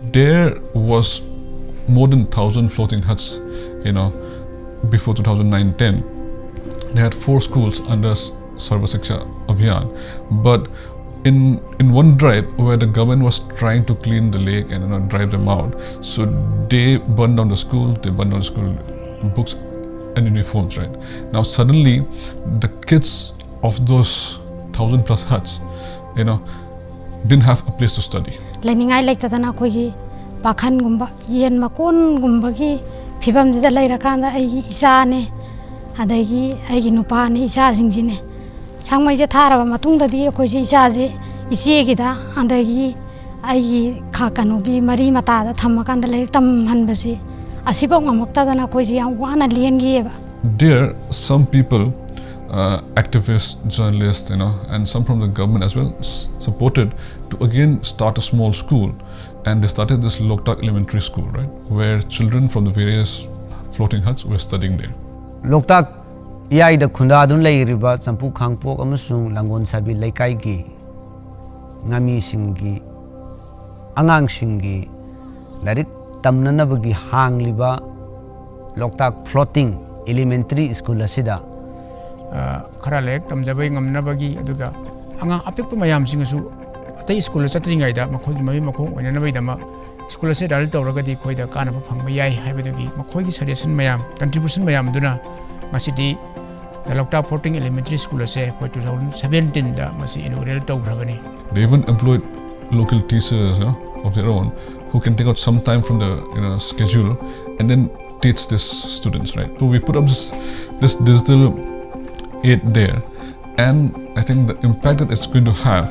There was more than 1,000 floating huts, before 2009-10. They had 4 schools under Sarva Shiksha Abhiyan, but in one drive where the government was trying to clean the lake and drive them out, so they burned down the school, they burned down the school books and uniforms, right? Now suddenly the kids of those 1,000 plus huts, didn't have a place to study. Leningai lektadana kogi pakhan gumba yen makon gumba gi phibam da leirakanda ai isa ne adagi ai gi nupa ne isa jingjine sangmai je tharaba matungda di koi ji isa je ise gi da adagi ai gi kha kanu gi mari mata da thamakanda leik tam hanbasi asibok mamokta dana koi ji yang wana lien gi ba. There some people, activists, journalists, and some from the government as well, supported to again start a small school, and they started this Loktak Elementary School, right, where children from the various floating huts were studying there. Loktak iyai da khunda adun lai riba champu khangpok amasung langon sabi laikai gi ngami singi angang singi larik tamnanabagi hangliba Loktak Floating Elementary School asida khara lek tamjabai ngamnabagi aduga anga apik mayam singasu atai school chatringai da makhoi gi mami makhong oinanabai dama school se dal tawragadi khoida kana phangba yai haibadugi makhoi gi suggestion mayam contribution mayam duna masidi the Loktak Floating Elementary School se khoi 2017 da masi inaugural tawrabani. They even employed local teachers, of their own, who can take out some time from the schedule and then teach these students, right? So we put up this digital aid there, and I think the impact that it's going to have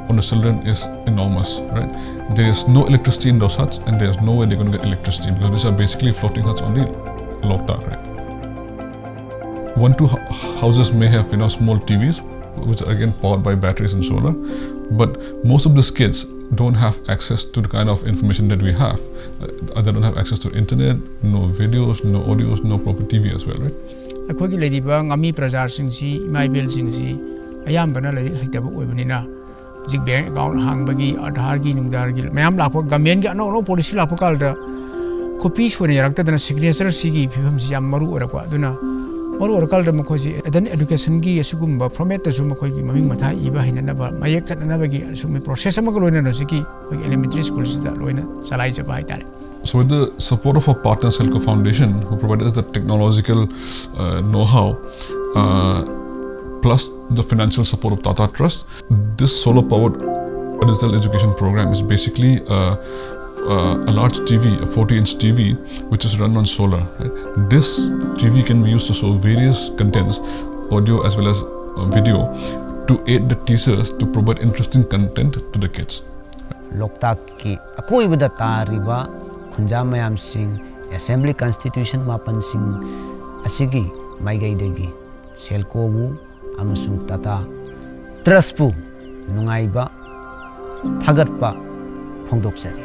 on the children is enormous, right? There is no electricity in those huts, and there's no way they're going to get electricity because these are basically floating huts on the Loktak, right? 1-2 houses may have small TVs, which are again powered by batteries and solar, but most of these kids don't have access to the kind of information that we have. They don't have access to internet, no videos, no audios, no proper TV as well, right? Akhoi gi lediba ngami prajar singsi maibel singsi ayambana lari haitaba oibanina jik bank account hangbagi Aadhaar gi nungdar gi mayam lakpo government gi no policy lakpo kalda copy sone yarakta dana signature sigi phibam si yam maru orakwa duna maru orakalda makhoji adan education gi asugumba format ta sum khoi gi maming matha iba hinana ba mayek chatna bagi sumi process ama loina no siki khoi elementary school sida loina chalai jaba haitare. So with the support of our partner Selco Foundation, who provided us the technological know-how, plus the financial support of Tata Trust, this solar-powered digital education program is basically a large TV, a 40-inch TV, which is run on solar. Right? This TV can be used to show various contents, audio as well as video, to aid the teachers to provide interesting content to the kids. Loktak ki akoi bada tariba khunja mayam sing Assembly Constitution mapan sing asigi maigai degi Selco bu amasung Tata Trust bu nungaiba thagatpa phongdoksari.